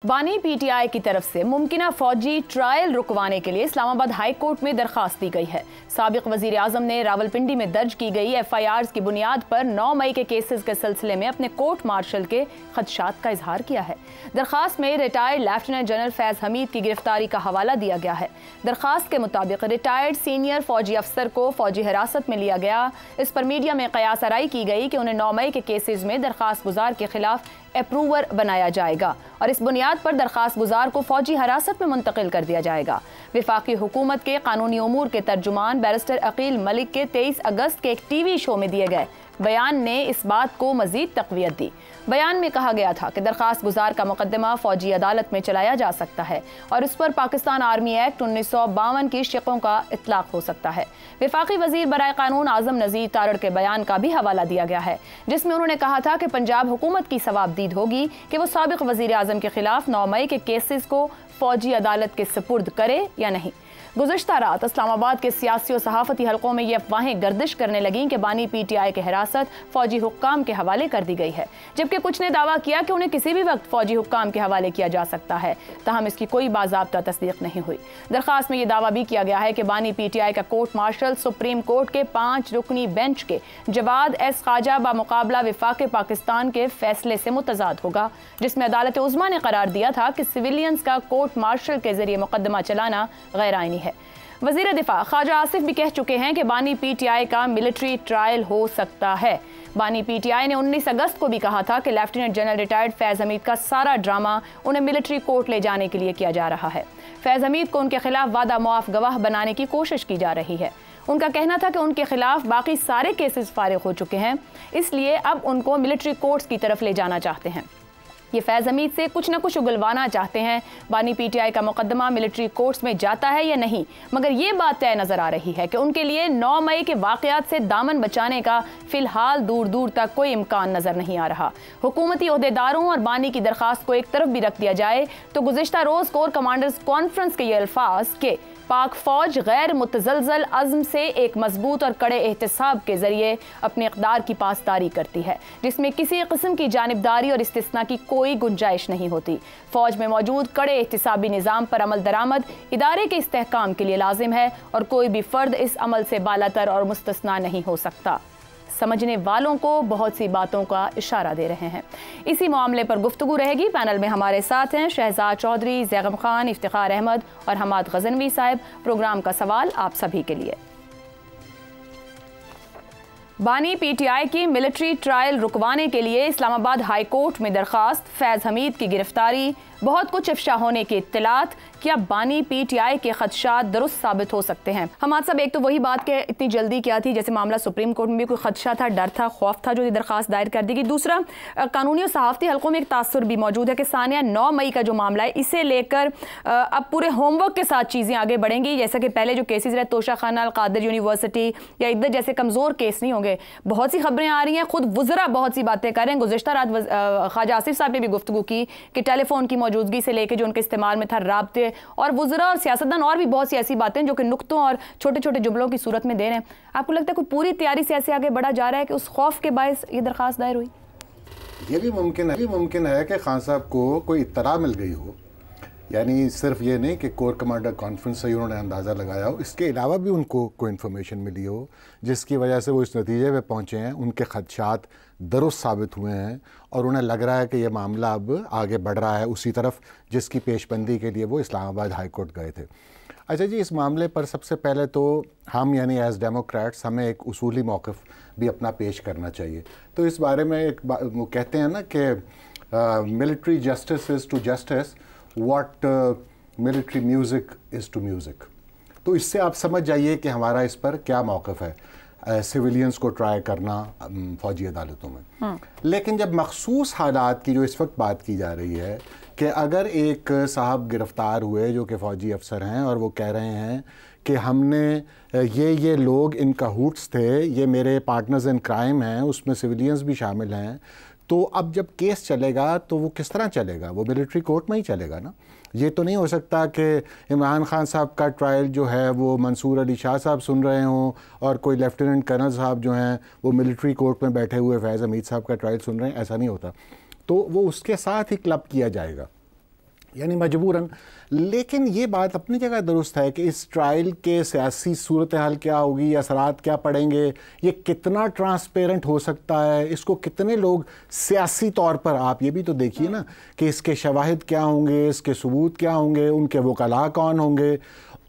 बानी पीटीआई की तरफ से मुमकिना फौजी ट्रायल रुकवाने के लिए इस्लामाबाद हाई कोर्ट में दरखास्त दी गई है। साबिक वजीर आजम ने रावलपिंडी में दर्ज की गई FIRs की बुनियाद पर 9 मई के केसेस के सिलसिले में अपने कोर्ट मार्शल के खदशात का इजहार किया है। दरखास्त में retired lieutenant general Faiz Hamid की गिरफ्तारी का हवाला दिया गया है। दरखास्त के मुताबिक रिटायर्ड सीनियर फौजी अफसर को फौजी हिरासत में लिया गया। इस पर मीडिया में कयास आराई की गई कि उन्हें 9 मई के केसेस में दरखास्त गुजार के खिलाफ अप्रूवर बनाया जाएगा और इस बुनियाद पर दरखास्त गुजार को फौजी हिरासत में मुंतकिल कर दिया जाएगा। विफाकी हुकूमत के कानूनी उमूर के तर्जुमान बैरिस्टर अकील मलिक के 23 अगस्त के एक TV शो में दिए गए बयान ने इस बात को मजीद तक़वियत दी। बयान में कहा गया था कि दरखास्त गुजार का मुकदमा फौजी अदालत में चलाया जा सकता है और इस पर पाकिस्तान आर्मी एक्ट 1952 की शिकों का इतलाक हो सकता है। विफाकी वजीर बराए कानून आजम नज़ीर तारड़ के बयान का भी हवाला दिया गया है, जिसमें उन्होंने कहा था कि पंजाब हुकूमत की सवाबदीद होगी कि वो साबिक वजीर आजम के खिलाफ 9 मई के केसेस को फौजी अदालत के सुपुर्द करे या नहीं। गुज़श्ता रात इस्लामाबाद के सियासी और सहाफ़ती हलकों में ये अफवाहें गर्दिश करने लगीं कि बानी पीटीआई के हिरासत फौजी हुक्काम के हवाले कर दी गई है, जबकि कुछ ने दावा किया कि उन्हें किसी भी वक्त फौजी हुक्काम के हवाले किया जा सकता है। ताहम इसकी कोई बाज़ाब्ता तस्दीक नहीं हुई। दरखास्त में यह दावा भी किया गया है कि बानी पीटीआई का कोर्ट मार्शल सुप्रीम कोर्ट के 5 रुकनी बेंच के जवाद एस ख्वाजा बामुकाबला विफाक पाकिस्तान के फैसले से मुतजाद होगा, जिसमें अदालत उज़्मा ने करार दिया था कि सिविलियंस का कोर्ट मार्शल के जरिए मुकदमा चलाना गैर आइनी है। वजीर दिफा ख्वाजा आसिफ भी कह चुके हैं कि बानी पीटीआई का मिलिट्री ट्रायल हो सकता है। बानी पीटीआई ने 19 अगस्त को भी कहा था कि lieutenant general retired Faiz Hamid का सारा ड्रामा उन्हें मिलिट्री कोर्ट ले जाने के लिए किया जा रहा है। फैज हमीद को उनके खिलाफ वादा मुआफ गवाह बनाने की कोशिश की जा रही है। उनका कहना था कि उनके खिलाफ बाकी सारे केसेस फारिग हो चुके हैं, इसलिए अब उनको मिलिट्री कोर्ट्स की तरफ ले जाना चाहते हैं। ये फैज हमीद से कुछ न कुछ उगलवाना चाहते हैं। बानी पीटीआई का मुकदमा मिलिट्री कोर्ट्स में जाता है या नहीं, मगर ये बात तय नजर आ रही है कि उनके लिए 9 मई के वाकयात से दामन बचाने का फिलहाल दूर दूर तक कोई इम्कान नजर नहीं आ रहा। हुकूमती ओहदेदारों और बानी की दरखास्त को एक तरफ भी रख दिया जाए तो गुज़िश्ता रोज कोर कमांडर्स कॉन्फ्रेंस के ये अल्फाज के पाक फौज गैर मुतजलजल अज़्म से एक मजबूत और कड़े एहतिसाब के जरिए अपने इक़दार की पासदारी करती है, जिसमें किसी किस्म की जानिबदारी और इस्तिस्ना की कोई गुंजाइश नहीं होती। फौज में मौजूद कड़े एहतिसाबी निज़ाम पर अमल दरामद इदारे के इस्तेहकाम के लिए लाजिम है और कोई भी फ़र्द इस अमल से बालातर और मुस्तस्ना नहीं हो सकता। समझने वालों को बहुत सी बातों का इशारा दे रहे हैं। इसी मामले पर गुफ्तगू रहेगी। पैनल में हमारे साथ हैं शहजाद चौधरी, जैगम खान, इफ्तिखार अहमद और हमाद गजनवी साहब। प्रोग्राम का सवाल आप सभी के लिए। बानी पीटीआई की मिलिट्री ट्रायल रुकवाने के लिए इस्लामाबाद हाई कोर्ट में दरखास्त, फैज हमीद की गिरफ्तारी, बहुत कुछ इफ्शा होने की इत्तलात, क्या बानी पीटीआई के खदशात दुरुस्त साबित हो सकते हैं? हमारे साहब, एक तो वही बात कि इतनी जल्दी क्या थी, जैसे मामला सुप्रीम कोर्ट में भी कोई खदशा था, डर था, खौफ था जो ये दरखास्त दायर कर दी गई। दूसरा, कानूनी और सहाफ़ती हलकों में एक तासुर भी मौजूद है कि सानिया 9 मई का जो मामला है, इसे लेकर अब पूरे होमवर्क के साथ चीज़ें आगे बढ़ेंगी। जैसा कि पहले जो केसेज रहे, तोशा खाना अल कादिर यूनिवर्सिटी या इधर जैसे कमज़ोर केस नहीं होंगे। बहुत सी खबरें आ रही हैं, खुद वज़रा बहुत सी बातें कर रहे हैं। गुज़श्ता रात ख्वाजा आसिफ साहब ने भी गुफ्तगू की कि टेलीफोन की मौजूदगी से लेकर जो उनके इस्तेमाल में था, राब्ते और वज़रा और सियासतदान और भी बहुत सी ऐसी बातें जो कि नुक्तों और छोटे छोटे जुमलों की सूरत में दे रहे हैं। आपको लगता है कोई पूरी तैयारी से ऐसे आगे बढ़ा जा रहा है कि उस खौफ के बायस ये दरखास्त दायर हुई? ये भी मुमकिन है कि खान साहब को कोई इत्तला मिल गई हो, यानी सिर्फ ये नहीं कि कोर कमांडर कॉन्फ्रेंस से उन्होंने अंदाज़ा लगाया हो, इसके अलावा भी उनको कोई इन्फॉर्मेशन मिली हो जिसकी वजह से वो इस नतीजे पे पहुँचे हैं, उनके खदशात दुरुस्त साबित हुए हैं और उन्हें लग रहा है कि ये मामला अब आगे बढ़ रहा है उसी तरफ जिसकी पेशबंदी के लिए वो इस्लामाबाद हाई कोर्ट गए थे। अच्छा जी, इस मामले पर सबसे पहले तो हम यानी एज़ डेमोक्रेट्स हमें एक उसूली मौक़िफ़ भी अपना पेश करना चाहिए। तो इस बारे में एक वो कहते हैं ना कि military justice is to justice what military music is to music. तो इससे आप समझ जाइए कि हमारा इस पर क्या मौक़िफ़ है सिविलियंस को ट्राई करना फ़ौजी अदालतों में। लेकिन जब मखसूस हालात की जो इस वक्त बात की जा रही है कि अगर एक साहब गिरफ़्तार हुए जो कि फ़ौजी अफसर हैं और वो कह रहे हैं कि हमने ये लोग इनका हुट्स थे, ये मेरे पार्टनर्स इन क्राइम हैं, उसमें सिविलियंस भी शामिल हैं, तो अब जब केस चलेगा तो वो किस तरह चलेगा? वो मिलिट्री कोर्ट में ही चलेगा ना। ये तो नहीं हो सकता कि इमरान खान साहब का ट्रायल जो है वो मंसूर अली शाह साहब सुन रहे हों और कोई लेफ्टिनेंट कर्नल साहब जो हैं वो मिलिट्री कोर्ट में बैठे हुए फैज़ हमीद साहब का ट्रायल सुन रहे हैं। ऐसा नहीं होता। तो वो उसके साथ ही क्लब किया जाएगा। यानी मजबूरन। लेकिन ये बात अपनी जगह दुरुस्त है कि इस ट्रायल के सियासी सूरत हाल क्या होगी, असरात क्या पड़ेंगे, ये कितना ट्रांसपेरेंट हो सकता है, इसको कितने लोग सियासी तौर पर, आप ये भी तो देखिए ना कि इसके शवाहिद क्या होंगे, इसके सबूत क्या होंगे, उनके वकला कौन होंगे,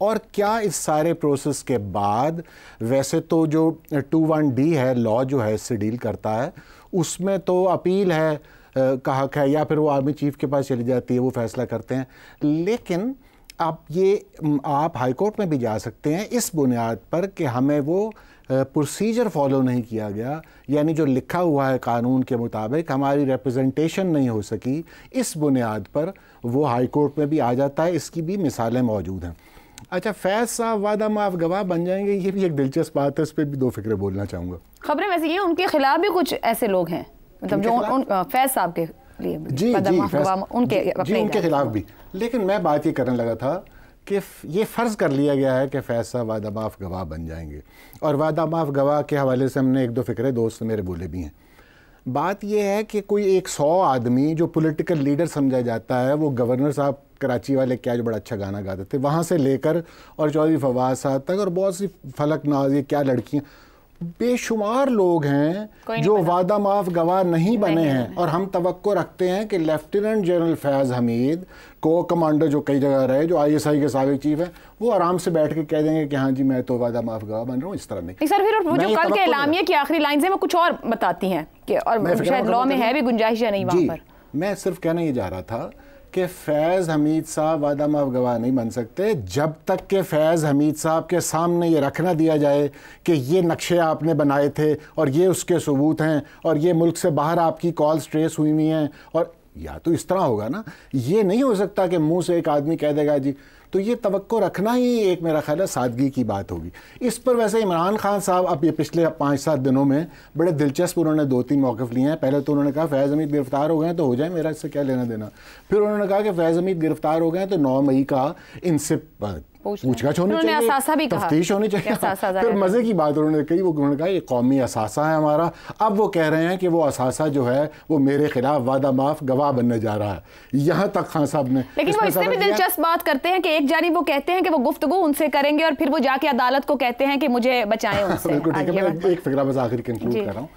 और क्या इस सारे प्रोसेस के बाद, वैसे तो जो 21D है लॉ जो है इससे डील करता है, उसमें तो अपील है का हक है, या फिर वो आर्मी चीफ के पास चली जाती है, वो फैसला करते हैं। लेकिन आप हाई कोर्ट में भी जा सकते हैं इस बुनियाद पर कि हमें वो प्रोसीजर फॉलो नहीं किया गया, यानी जो लिखा हुआ है कानून के मुताबिक हमारी रिप्रेजेंटेशन नहीं हो सकी, इस बुनियाद पर वो हाई कोर्ट में भी आ जाता है। इसकी भी मिसालें मौजूद हैं। अच्छा, फैज़ साहब वादा माफ गवाह बन जाएंगे, ये भी एक दिलचस्प बात है, इस पर भी दो फिक्रे बोलना चाहूँगा। खबरें वैसे ये उनके खिलाफ भी कुछ ऐसे लोग हैं, मतलब जो फैज़ साहब के लिए उनके खिलाफ भी। लेकिन मैं बात ये करने लगा था कि ये फ़र्ज़ कर लिया गया है कि फैज़ साहब वादा माफ गवाह बन जाएंगे, और वादा माफ गवाह के हवाले से हमने एक दो फिक्रे दोस्त मेरे बोले भी हैं। बात यह है कि कोई 100 आदमी जो पॉलिटिकल लीडर समझा जाता है, वो गवर्नर साहब कराची वाले क्या जो बड़ा अच्छा गाना गाते थे, वहाँ से लेकर और चौधरी फवाद साहब तक, और बहुत सी फलक नाज, ये क्या लड़कियाँ, बेशुमार लोग हैं जो वादा माफ गवाह नहीं बने हैं। और हम तवक्को रखते हैं कि लेफ्टिनेंट जनरल फैज़ हमीद, को कमांडर जो कई जगह रहे, जो ISI के साबिक चीफ हैं, वो आराम से बैठ के कह देंगे कि हाँ जी मैं तो वादा माफ गवाह बन रहा हूँ। इस तरह नहीं सर, फिर वो जो कल के एलामिया की आखिरी लाइन है वो कुछ और बताती हैं कि, और शायद लॉ में है भी गुंजाइश है नहीं वहाँ पर। मैं सिर्फ कहना ये जा रहा था कि फैज़ हमीद साहब वादा माफ गवाह नहीं बन सकते जब तक कि फैज़ हमीद साहब के सामने ये रखना दिया जाए कि ये नक्शे आपने बनाए थे और ये उसके सबूत हैं, और ये मुल्क से बाहर आपकी कॉल्स ट्रेस हुई हुई हैं। और या तो इस तरह होगा ना, ये नहीं हो सकता कि मुंह से एक आदमी कह देगा जी। तो ये तवक्को रखना ही एक मेरा ख्याल है सादगी की बात होगी। इस पर वैसे इमरान खान साहब अब ये पिछले 5-7 दिनों में बड़े दिलचस्प उन्होंने 2-3 मौक़िफ़ लिए हैं। पहले तो उन्होंने कहा फैज़ हमीद गिरफ्तार हो गए तो हो जाए, मेरा इससे क्या लेना देना। फिर उन्होंने कहा कि फैज़ हमीद गिरफ्तार हो गए तो 9 मई का इनसे पूछताछ होनी चाहिए, तफ्तीश होनी चाहिए। फिर मज़े की बात उन्होंने कही, वो उन्होंने कहा ये कौमी असासा है हमारा। अब वो कह रहे हैं कि वो असासा जो है वो मेरे खिलाफ वादा माफ गवाह बनने जा रहा है। यहाँ तक खान साहब ने, लेकिन वो इससे भी दिलचस्प बात करते हैं कि एक जानिब वो कहते हैं कि वो गुफ्तगू उनसे करेंगे और फिर वो जाके अदालत को कहते हैं कि मुझे बचाएं उनसे। बिल्कुल ठीक है, मैं एक फिक्रा बस आखिर कंक्लूड कर रहा हूँ।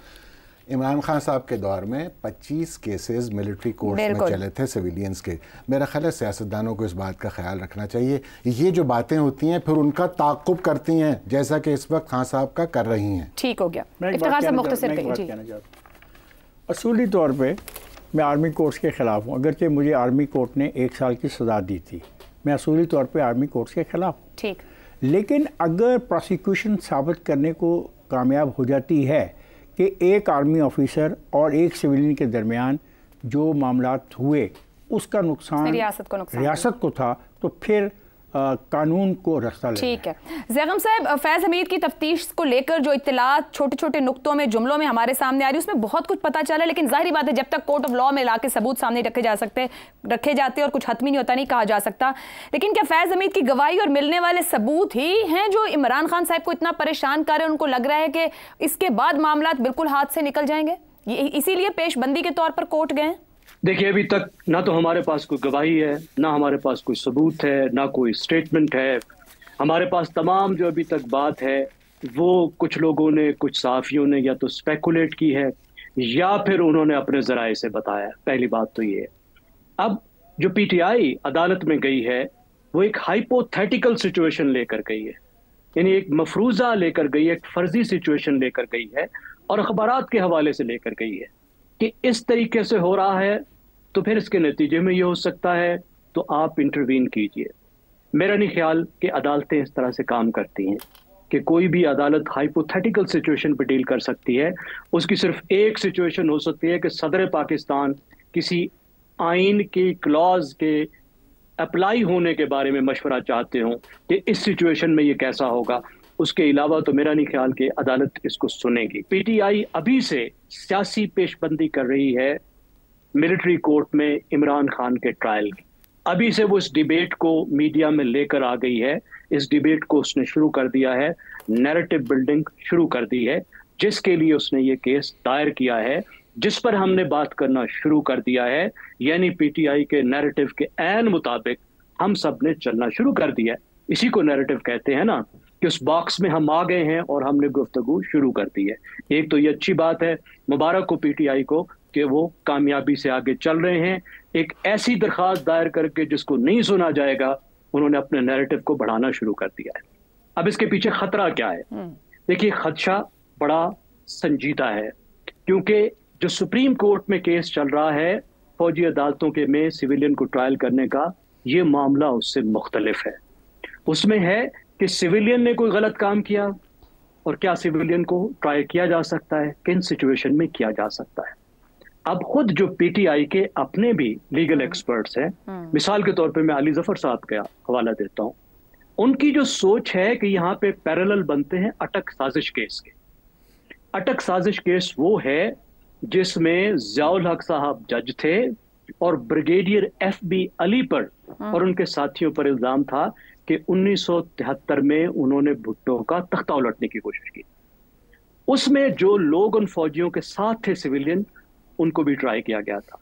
इमरान खान साहब के दौर में 25 केसेस मिलिट्री कोर्ट में चले थे सिविलियंस के। मेरा ख्याल है सियासतदानों को इस बात का ख्याल रखना चाहिए। ये जो बातें होती हैं फिर उनका ताक़ुब करती हैं, जैसा कि इस वक्त खान साहब का कर रही हैं। ठीक हो गया। असूली तौर पे मैं आर्मी कोर्ट्स के ख़िलाफ़ हूँ, अगरचे मुझे आर्मी कोर्ट ने 1 साल की सज़ा दी थी। मैं असूली तौर पे आर्मी कोर्ट्स के ख़िलाफ़ हूँ। ठीक। लेकिन अगर प्रोसिक्यूशन साबित करने को कामयाब हो जाती है कि एक आर्मी ऑफिसर और एक सिविलियन के दरमियान जो मामलात हुए उसका नुकसान रियासत को था, तो फिर कानून को रास्ता लेना। ठीक है। ज़ैगम साहब, फैज़ हमीद की तफ्तीश को लेकर जो इत्तलात छोटे छोटे नुक्तों में, जुमलों में हमारे सामने आ रही है, उसमें बहुत कुछ पता चला, लेकिन जाहिर बात है जब तक कोर्ट ऑफ लॉ में लाके सबूत सामने रखे जाते और कुछ हतमी नहीं होता, नहीं कहा जा सकता। लेकिन क्या फैज़ हमीद की गवाही और मिलने वाले सबूत ही हैं जो इमरान खान साहब को इतना परेशान कर रहे हैं? उनको लग रहा है कि इसके बाद मामला बिल्कुल हाथ से निकल जाएंगे, इसीलिए पेशबंदी के तौर पर कोर्ट गए? देखिए, अभी तक ना तो हमारे पास कोई गवाही है, ना हमारे पास कोई सबूत है, ना कोई स्टेटमेंट है। हमारे पास तमाम जो अभी तक बात है वो कुछ लोगों ने, कुछ सहाफ़ियों ने या तो स्पेकुलेट की है या फिर उन्होंने अपने ज़राए से बताया। पहली बात तो ये है। अब जो PTI अदालत में गई है वो एक हाइपोथेटिकल सिचुएशन लेकर गई है, यानी एक मफरूज़ा लेकर गई है, एक फ़र्जी सिचुएशन लेकर गई है और अखबारात के हवाले से लेकर गई है कि इस तरीके से हो रहा है तो फिर इसके नतीजे में ये हो सकता है, तो आप इंटरवीन कीजिए। मेरा नहीं ख्याल कि अदालतें इस तरह से काम करती हैं कि कोई भी अदालत हाइपोथेटिकल सिचुएशन पर डील कर सकती है। उसकी सिर्फ एक सिचुएशन हो सकती है कि सदर पाकिस्तान किसी आइन की क्लॉज के अप्लाई होने के बारे में मशवरा चाहते हों कि इस सिचुएशन में ये कैसा होगा। उसके अलावा तो मेरा नहीं ख्याल कि अदालत इसको सुनेगी। PTI अभी से सियासी पेशबंदी कर रही है मिलिट्री कोर्ट में इमरान खान के ट्रायल की। अभी से वो इस डिबेट को मीडिया में लेकर आ गई है, इस डिबेट को उसने शुरू कर दिया है, नैरेटिव बिल्डिंग शुरू कर दी है, जिसके लिए उसने ये केस दायर किया है जिस पर हमने बात करना शुरू कर दिया है, यानी पीटीआई के नैरेटिव के ऐन मुताबिक हम सब ने चलना शुरू कर दिया है। इसी को नैरेटिव कहते हैं ना, कि उस बॉक्स में हम आ गए हैं और हमने गुफ्तगू शुरू कर दी है। एक तो ये अच्छी बात है, मुबारक हो पीटीआई को कि वो कामयाबी से आगे चल रहे हैं। एक ऐसी दरखास्त दायर करके जिसको नहीं सुना जाएगा, उन्होंने अपने नैरेटिव को बढ़ाना शुरू कर दिया है। अब इसके पीछे खतरा क्या है? देखिए, खदशा बड़ा संजीदा है, क्योंकि जो सुप्रीम कोर्ट में केस चल रहा है फौजी अदालतों के में सिविलियन को ट्रायल करने का, ये मामला उससे मुख्तलिफ है। उसमें है कि सिविलियन ने कोई गलत काम किया और क्या सिविलियन को ट्राई किया जा सकता है, किन सिचुएशन में किया जा सकता है। अब खुद जो पीटीआई के अपने भी लीगल एक्सपर्ट्स हैं, मिसाल के तौर पे मैं अली जफर साहब का हवाला देता हूं, उनकी जो सोच है कि यहाँ पे पैरेलल बनते हैं अटक साजिश केस के। अटक साजिश केस वो है जिसमें ज़ियाउल हक साहब जज थे और ब्रिगेडियर FB अली पर और उनके साथियों पर इल्जाम था कि 1973 में उन्होंने भुट्टो का तख्ता उलटने की कोशिश की। उसमें जो लोग उन फौजियों के साथ थे सिविलियन, उनको भी ट्राई किया गया था।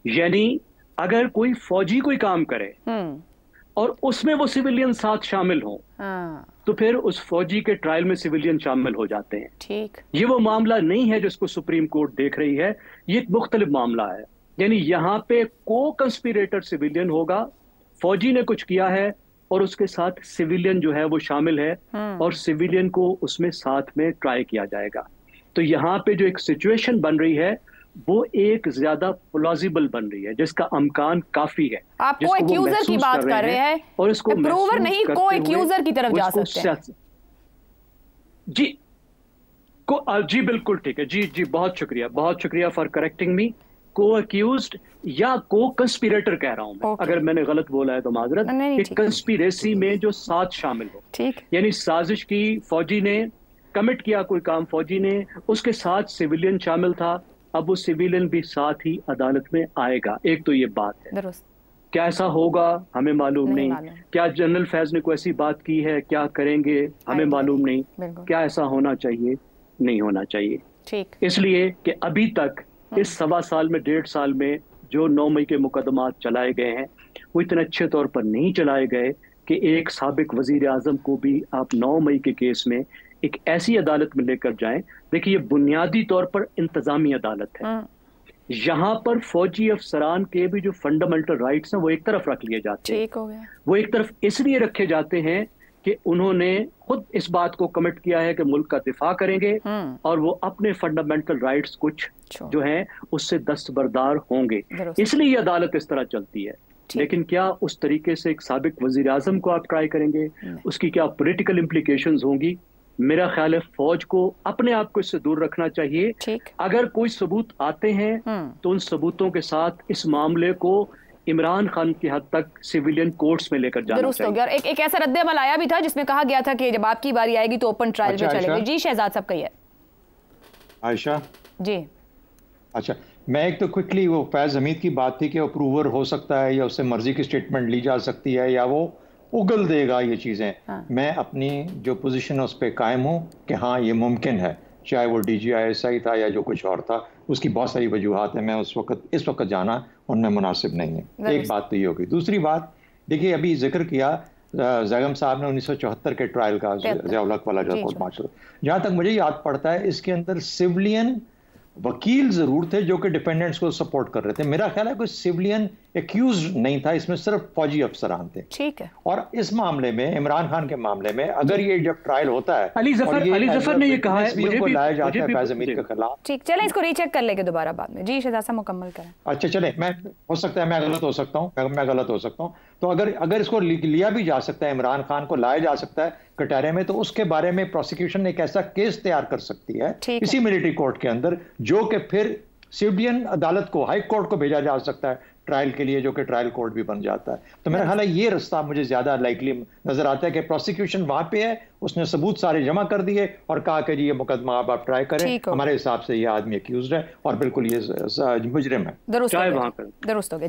यानी अगर कोई फौजी कोई काम करे और उसमें वो सिविलियन साथ शामिल हो, तो फिर उस फौजी के ट्रायल में सिविलियन शामिल हो जाते हैं। ठीक, ये वो मामला नहीं है जिसको सुप्रीम कोर्ट देख रही है, ये एक मुख्तलिफ मामला है। यानी यहाँ पे को कंस्पिरेटर सिविलियन होगा, फौजी ने कुछ किया है और उसके साथ सिविलियन जो है वो शामिल है और सिविलियन को उसमें साथ में ट्राई किया जाएगा। तो यहाँ पे जो एक सिचुएशन बन रही है वो एक ज्यादा प्लॉजिबल बन रही है, जिसका अमकान काफी है। आप को एक्यूजर की बात कर रहे हैं और इसको प्रूवर नहीं, को एक्यूजर की तरफ जा सकते हैं। जी बिल्कुल ठीक है। जी बहुत शुक्रिया फॉर करेक्टिंग मी। को अक्यूज्ड या को कंस्पिरेटर कह रहा हूं मैं, अगर मैंने गलत बोला है तो माजरत। कि कंस्पिरेसी में जो साथ शामिल हो, ठीक, यानी साजिश की, फौजी ने कमिट किया कोई काम, फौजी ने, उसके साथ सिविलियन शामिल था, अब वो सिविलियन भी साथ ही अदालत में आएगा। एक तो ये बात है। क्या ऐसा होगा हमें मालूम नहीं। क्या जनरल फैज ने कोई ऐसी बात की है, क्या करेंगे हमें मालूम नहीं। क्या ऐसा होना चाहिए? नहीं होना चाहिए। ठीक, इसलिए कि अभी तक इस 1.25 साल में, 1.5 साल में जो 9 मई के मुकदमात चलाए गए हैं वो इतने अच्छे तौर पर नहीं चलाए गए कि एक साबिक वजीर आजम को भी आप 9 मई के केस में एक ऐसी अदालत में लेकर जाएं। देखिए, ये बुनियादी तौर पर इंतजामी अदालत है। यहाँ पर फौजी अफसरान के भी जो फंडामेंटल राइट्स हैं वो एक तरफ रख लिए जाते हैं। ठीक हो गया। वो एक तरफ इसलिए रखे जाते हैं कि उन्होंने खुद इस बात को कमिट किया है कि मुल्क का दिफा करेंगे और वो अपने फंडामेंटल राइट्स कुछ जो हैं उससे दस्तबरदार होंगे, इसलिए ये अदालत इस तरह चलती है। लेकिन क्या उस तरीके से एक साबिक वजीर आजम को आप ट्राई करेंगे? उसकी क्या पॉलिटिकल इम्प्लीकेशंस होंगी? मेरा ख्याल है फौज को अपने आप को इससे दूर रखना चाहिए। अगर कोई सबूत आते हैं तो उन सबूतों के साथ इस मामले को इमरान खान की हद तक सिविलियन कोर्ट्स में लेकर जाना चाहिए। हो गया। और एक ऐसा रद्द अमल आया भी था जिसमें कहा गया था कि जब आपकी बारी आएगी तो ओपन ट्रायल में चलेंगे। जी शहजाद साहब कहिए। आयशा जी। अच्छा, मैं एक तो क्विकली, वो फैज हमीद की बात थी कि अप्रूवर हो सकता है या उससे मर्जी की स्टेटमेंट ली जा सकती है या वो उगल देगा ये चीज़ें। मैं अपनी जो पोजीशन है उस पर कायम हूँ कि हाँ ये मुमकिन है, चाहे वो DGISI था या जो कुछ और था, उसकी बहुत सारी वजूहात हैं। मैं इस वक्त जाना उनमें मुनासिब नहीं है। एक बात तो ये होगी। दूसरी बात, देखिए अभी जिक्र किया ज़ैगम साहब ने 1974 के ट्रायल का, ज़ियाउल हक वाला जो कोर्ट मार्शल, जहाँ तक मुझे याद पड़ता है इसके अंदर सिविलियन वकील जरूर थे जो कि डिफेंडेंट्स को सपोर्ट कर रहे थे। मेरा ख्याल है कोई सिविलियन एक्यूज नहीं था, इसमें सिर्फ फौजी अफसरान थे। ठीक है। और इस मामले में, इमरान खान के मामले में, अगर ये जब ट्रायल होता है, अली जफर ने ये कहा है, मुझे भी लाया जाता है फैज हमीद के खिलाफ। ठीक, चलें इसको रीचेक कर लेंगे दोबारा बाद में। जी शहजाद साहब मुकम्मल करें। अच्छा चले, मैं हो सकता है मैं गलत हो सकता हूँ, तो अगर इसको लिया भी जा सकता है, इमरान खान को लाया जा सकता है कटारे में, तो उसके बारे में प्रोसिक्यूशन एक ऐसा केस तैयार कर सकती है इसी मिलिट्री कोर्ट के अंदर, जो कि फिर सिविलियन अदालत को, हाई कोर्ट को भेजा जा सकता है ट्रायल के लिए, जो कि ट्रायल कोर्ट भी बन जाता है। तो मेरा ख्याल है ये रास्ता मुझे ज्यादा लाइकली नजर आता है कि प्रोसिक्यूशन वहां पे है, उसने सबूत सारे जमा कर दिए और कहा कि जी ये मुकदमा आप ट्राई करें, हमारे हिसाब से ये आदमी एक्यूज्ड है और बिल्कुल ये मुजरिम है। दुरुस्त हो गया जी।